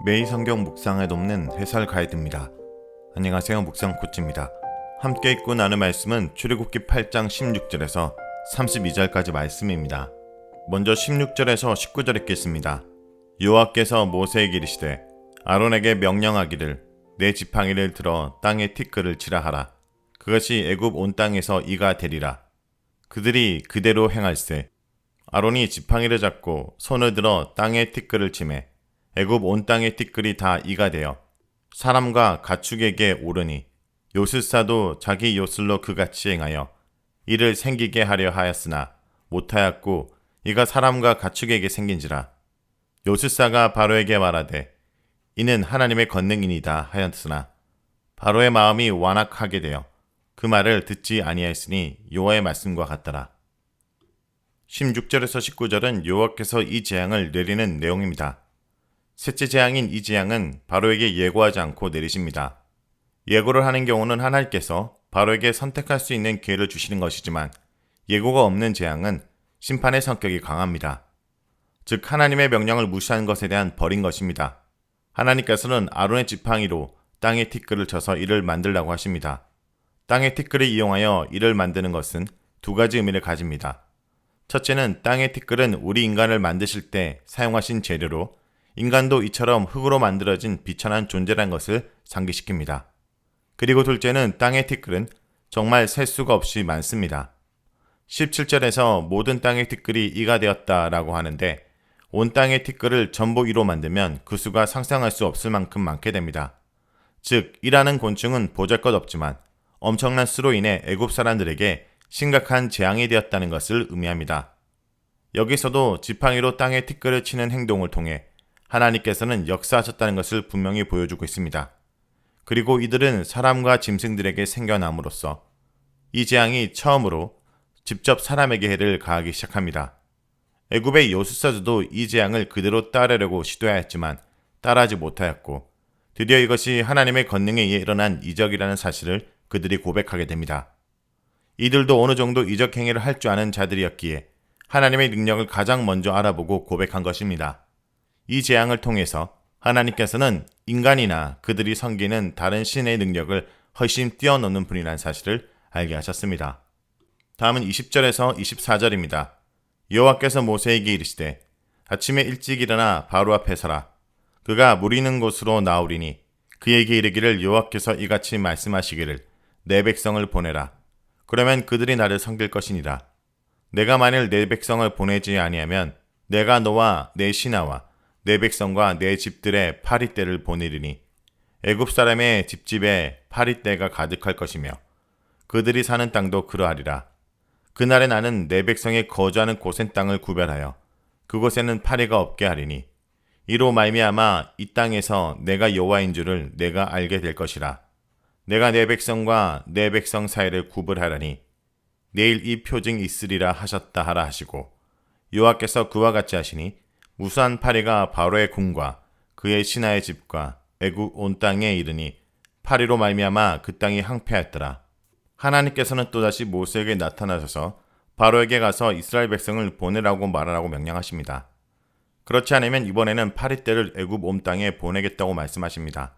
매일 성경 묵상에 돕는 해설 가이드입니다. 안녕하세요. 묵상 코치입니다. 함께 읽고 나눌 말씀은 출애굽기 8장 16절에서 32절까지 말씀입니다. 먼저 16절에서 19절 읽겠습니다. 여호와께서 모세에게 이르시되 아론에게 명령하기를 내 지팡이를 들어 땅에 티끌을 치라 하라. 그것이 애굽 온 땅에서 이가 되리라. 그들이 그대로 행할세. 아론이 지팡이를 잡고 손을 들어 땅에 티끌을 치매 애굽 온 땅의 티끌이 다 이가 되어 사람과 가축에게 오르니 요술사도 자기 요술로 그같이 행하여 이를 생기게 하려 하였으나 못하였고 이가 사람과 가축에게 생긴지라. 요술사가 바로에게 말하되 이는 하나님의 권능이니이다 하였으나 바로의 마음이 완악하게 되어 그 말을 듣지 아니하였으니 여호와의 말씀과 같더라. 16절에서 19절은 여호와께서 이 재앙을 내리는 내용입니다. 셋째 재앙인 이 재앙은 바로에게 예고하지 않고 내리십니다. 예고를 하는 경우는 하나님께서 바로에게 선택할 수 있는 기회를 주시는 것이지만 예고가 없는 재앙은 심판의 성격이 강합니다. 즉 하나님의 명령을 무시한 것에 대한 벌인 것입니다. 하나님께서는 아론의 지팡이로 땅의 티끌을 쳐서 이를 만들라고 하십니다. 땅의 티끌을 이용하여 이를 만드는 것은 두 가지 의미를 가집니다. 첫째는 땅의 티끌은 우리 인간을 만드실 때 사용하신 재료로 인간도 이처럼 흙으로 만들어진 비천한 존재란 것을 상기시킵니다. 그리고 둘째는 땅의 티끌은 정말 셀 수가 없이 많습니다. 17절에서 모든 땅의 티끌이 이가 되었다라고 하는데 온 땅의 티끌을 전부 이로 만들면 그 수가 상상할 수 없을 만큼 많게 됩니다. 즉 이라는 곤충은 보잘것없지만 엄청난 수로 인해 애굽 사람들에게 심각한 재앙이 되었다는 것을 의미합니다. 여기서도 지팡이로 땅의 티끌을 치는 행동을 통해 하나님께서는 역사하셨다는 것을 분명히 보여주고 있습니다. 그리고 이들은 사람과 짐승들에게 생겨남으로써 이 재앙이 처음으로 직접 사람에게 해를 가하기 시작합니다. 애굽의 요술사들도 이 재앙을 그대로 따르려고 시도하였지만 따라하지 못하였고 드디어 이것이 하나님의 권능에 의해 일어난 이적이라는 사실을 그들이 고백하게 됩니다. 이들도 어느 정도 이적 행위를 할 줄 아는 자들이었기에 하나님의 능력을 가장 먼저 알아보고 고백한 것입니다. 이 재앙을 통해서 하나님께서는 인간이나 그들이 섬기는 다른 신의 능력을 훨씬 뛰어넘는 분이라는 사실을 알게 하셨습니다. 다음은 20절에서 24절입니다. 여호와께서 모세에게 이르시되 아침에 일찍 일어나 바로 앞에 서라. 그가 물 있는 곳으로 나오리니 그에게 이르기를 여호와께서 이같이 말씀하시기를 내 백성을 보내라. 그러면 그들이 나를 섬길 것이니라. 내가 만일 내 백성을 보내지 아니하면 내가 너와 내 신하와 내 백성과 내 집들의 파리떼를 보내리니 애굽 사람의 집집에 파리떼가 가득할 것이며 그들이 사는 땅도 그러하리라. 그날에 나는 내 백성이 거주하는 곳의 땅을 구별하여 그곳에는 파리가 없게 하리니 이로 말미암아 이 땅에서 내가 여호와인 줄을 내가 알게 될 것이라. 내가 내 백성과 내 백성 사이를 구분하라니 내일 이 표징이 있으리라 하셨다 하라 하시고 여호와께서 그와 같이 하시니 무수한 파리가 바로의 궁과 그의 신하의 집과 애굽 온 땅에 이르니 파리로 말미암아 그 땅이 항폐하였더라. 하나님께서는 또다시 모세에게 나타나셔서 바로에게 가서 이스라엘 백성을 보내라고 말하라고 명령하십니다. 그렇지 않으면 이번에는 파리떼를 애굽 온 땅에 보내겠다고 말씀하십니다.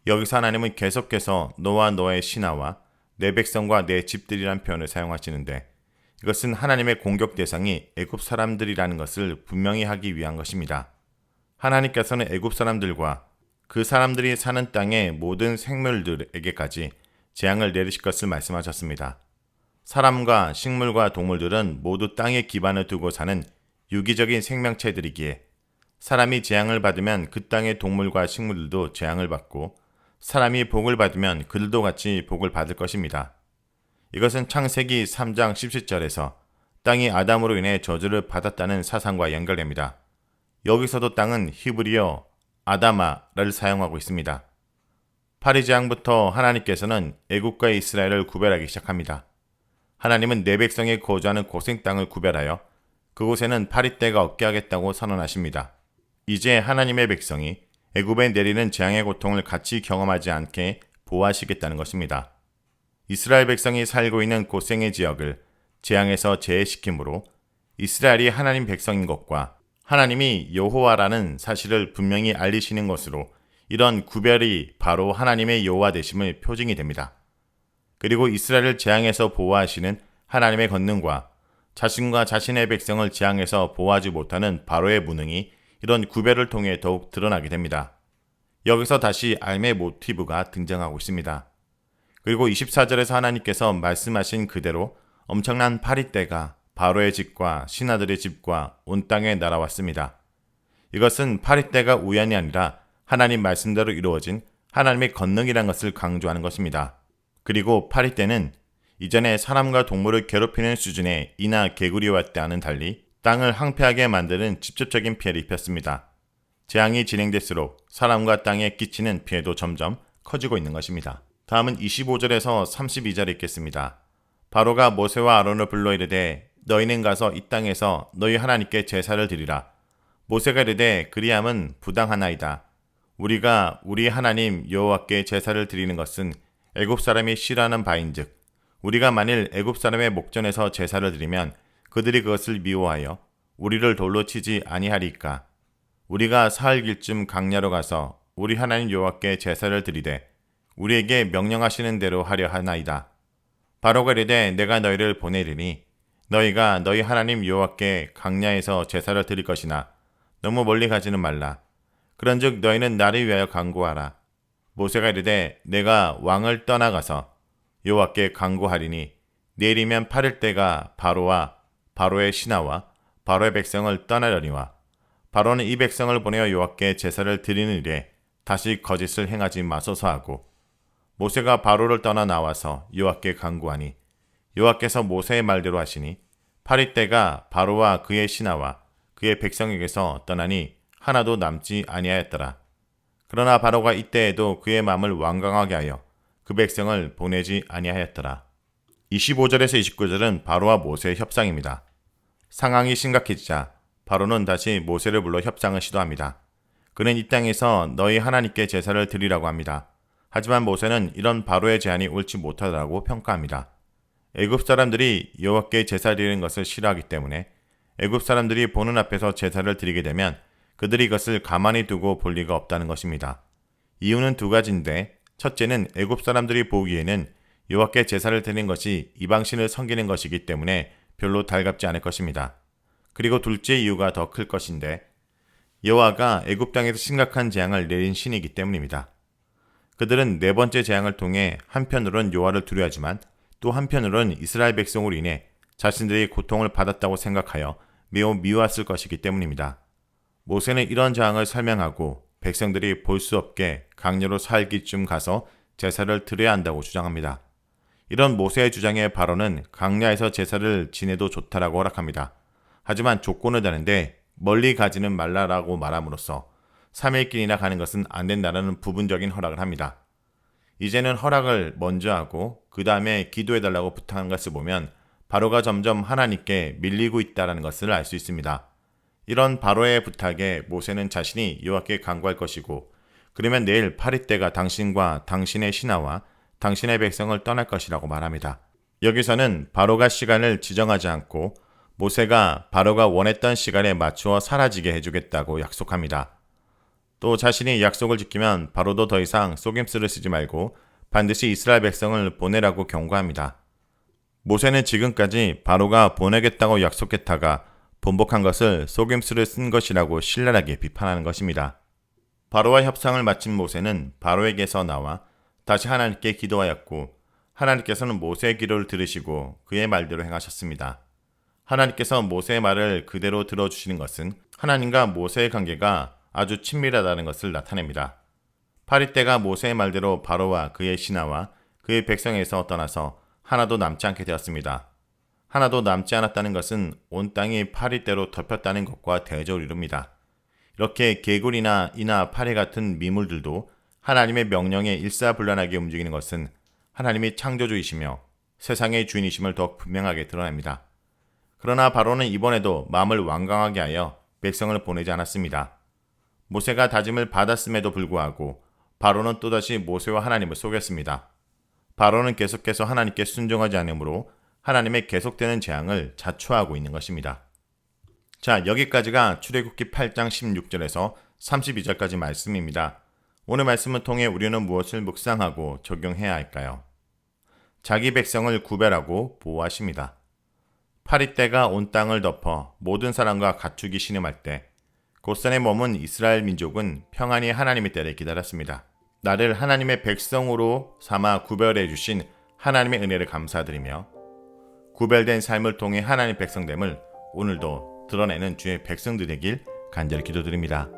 여기서 하나님은 계속해서 너와 너의 신하와 내 백성과 내 집들이란 표현을 사용하시는데 이것은 하나님의 공격 대상이 애굽 사람들이라는 것을 분명히 하기 위한 것입니다. 하나님께서는 애굽 사람들과 그 사람들이 사는 땅의 모든 생물들에게까지 재앙을 내리실 것을 말씀하셨습니다. 사람과 식물과 동물들은 모두 땅에 기반을 두고 사는 유기적인 생명체들이기에 사람이 재앙을 받으면 그 땅의 동물과 식물들도 재앙을 받고 사람이 복을 받으면 그들도 같이 복을 받을 것입니다. 이것은 창세기 3장 17절에서 땅이 아담으로 인해 저주를 받았다는 사상과 연결됩니다. 여기서도 땅은 히브리어 아다마를 사용하고 있습니다. 파리 재앙부터 하나님께서는 애굽과 이스라엘을 구별하기 시작합니다. 하나님은 내 백성이 거주하는 고생 땅을 구별하여 그곳에는 파리떼가 없게 하겠다고 선언하십니다. 이제 하나님의 백성이 애굽에 내리는 재앙의 고통을 같이 경험하지 않게 보호하시겠다는 것입니다. 이스라엘 백성이 살고 있는 고생의 지역을 재앙에서 제해시키므로 이스라엘이 하나님 백성인 것과 하나님이 여호와라는 사실을 분명히 알리시는 것으로 이런 구별이 바로 하나님의 여호와 되심을 표징이 됩니다. 그리고 이스라엘을 재앙에서 보호하시는 하나님의 권능과 자신과 자신의 백성을 재앙에서 보호하지 못하는 바로의 무능이 이런 구별을 통해 더욱 드러나게 됩니다. 여기서 다시 알의 모티브가 등장하고 있습니다. 그리고 24절에서 하나님께서 말씀하신 그대로 엄청난 파리떼가 바로의 집과 신하들의 집과 온 땅에 날아왔습니다. 이것은 파리떼가 우연이 아니라 하나님 말씀대로 이루어진 하나님의 권능이라는 것을 강조하는 것입니다. 그리고 파리떼는 이전에 사람과 동물을 괴롭히는 수준의 이나 개구리와 때와는 달리 땅을 황폐하게 만드는 직접적인 피해를 입혔습니다. 재앙이 진행될수록 사람과 땅에 끼치는 피해도 점점 커지고 있는 것입니다. 다음은 25절에서 32절에 있겠습니다. 바로가 모세와 아론을 불러 이르되 너희는 가서 이 땅에서 너희 하나님께 제사를 드리라. 모세가 이르되 그리함은 부당하나이다. 우리가 우리 하나님 여호와께 제사를 드리는 것은 애굽 사람이 싫어하는 바인즉 우리가 만일 애굽 사람의 목전에서 제사를 드리면 그들이 그것을 미워하여 우리를 돌로 치지 아니하리까. 우리가 사흘 길쯤 강야로 가서 우리 하나님 여호와께 제사를 드리되 우리에게 명령하시는 대로 하려 하나이다. 바로가 이르되 내가 너희를 보내리니 너희가 너희 하나님 여호와께 강야에서 제사를 드릴 것이나 너무 멀리 가지는 말라. 그런즉 너희는 나를 위하여 간구하라. 모세가 이르되 내가 왕을 떠나가서 여호와께 간구하리니 내일이면 8일 때가 바로와 바로의 신하와 바로의 백성을 떠나려니와 바로는 이 백성을 보내어 여호와께 제사를 드리는 일에 다시 거짓을 행하지 마소서 하고 모세가 바로를 떠나 나와서 여호와께 간구하니 여호와께서 모세의 말대로 하시니 8일 때가 바로와 그의 신하와 그의 백성에게서 떠나니 하나도 남지 아니하였더라. 그러나 바로가 이때에도 그의 마음을 완강하게 하여 그 백성을 보내지 아니하였더라. 25절에서 29절은 바로와 모세의 협상입니다. 상황이 심각해지자 바로는 다시 모세를 불러 협상을 시도합니다. 그는 이 땅에서 너희 하나님께 제사를 드리라고 합니다. 하지만 모세는 이런 바로의 제안이 옳지 못하다고 평가합니다. 애굽 사람들이 여호와께 제사 드리는 것을 싫어하기 때문에 애굽 사람들이 보는 앞에서 제사를 드리게 되면 그들이 이것을 가만히 두고 볼 리가 없다는 것입니다. 이유는 두 가지인데 첫째는 애굽 사람들이 보기에는 여호와께 제사를 드리는 것이 이방신을 섬기는 것이기 때문에 별로 달갑지 않을 것입니다. 그리고 둘째 이유가 더 클 것인데 여호와가 애굽 땅에서 심각한 재앙을 내린 신이기 때문입니다. 그들은 네 번째 재앙을 통해 한편으론 여호와를 두려워하지만 또 한편으론 이스라엘 백성으로 인해 자신들이 고통을 받았다고 생각하여 매우 미워했을 것이기 때문입니다. 모세는 이런 재앙을 설명하고 백성들이 볼 수 없게 강야로 사흘기쯤 가서 제사를 드려야 한다고 주장합니다. 이런 모세의 주장에 바로는 강야에서 제사를 지내도 좋다라고 허락합니다. 하지만 조건을 다는데 멀리 가지는 말라라고 말함으로써 3일길이나 가는 것은 안 된다는 부분적인 허락을 합니다. 이제는 허락을 먼저 하고 그 다음에 기도해달라고 부탁한 것을 보면 바로가 점점 하나님께 밀리고 있다는 것을 알 수 있습니다. 이런 바로의 부탁에 모세는 자신이 여호와께 간구할 것이고 그러면 내일 8일 때가 당신과 당신의 신하와 당신의 백성을 떠날 것이라고 말합니다. 여기서는 바로가 시간을 지정하지 않고 모세가 바로가 원했던 시간에 맞추어 사라지게 해주겠다고 약속합니다. 또 자신이 약속을 지키면 바로도 더 이상 속임수를 쓰지 말고 반드시 이스라엘 백성을 보내라고 경고합니다. 모세는 지금까지 바로가 보내겠다고 약속했다가 번복한 것을 속임수를 쓴 것이라고 신랄하게 비판하는 것입니다. 바로와 협상을 마친 모세는 바로에게서 나와 다시 하나님께 기도하였고 하나님께서는 모세의 기도를 들으시고 그의 말대로 행하셨습니다. 하나님께서 모세의 말을 그대로 들어주시는 것은 하나님과 모세의 관계가 아주 친밀하다는 것을 나타냅니다. 8일 때가 모세의 말대로 바로와 그의 신하와 그의 백성에서 떠나서 하나도 남지 않게 되었습니다. 하나도 남지 않았다는 것은 온 땅이 8일 때로 덮였다는 것과 대조를 이룹니다. 이렇게 개구리나 이나 파리 같은 미물들도 하나님의 명령에 일사불란하게 움직이는 것은 하나님이 창조주이시며 세상의 주인이심을 더욱 분명하게 드러냅니다. 그러나 바로는 이번에도 마음을 완강하게 하여 백성을 보내지 않았습니다. 모세가 다짐을 받았음에도 불구하고 바로는 또다시 모세와 하나님을 속였습니다. 바로는 계속해서 하나님께 순종하지 않으므로 하나님의 계속되는 재앙을 자초하고 있는 것입니다. 자, 여기까지가 출애굽기 8장 16절에서 32절까지 말씀입니다. 오늘 말씀을 통해 우리는 무엇을 묵상하고 적용해야 할까요? 자기 백성을 구별하고 보호하십니다. 파리떼가 온 땅을 덮어 모든 사람과 가축이 신음할 때 곧선에 머문 이스라엘 민족은 평안히 하나님의 때를 기다렸습니다. 나를 하나님의 백성으로 삼아 구별해 주신 하나님의 은혜를 감사드리며 구별된 삶을 통해 하나님 백성됨을 오늘도 드러내는 주의 백성들 되길 간절히 기도드립니다.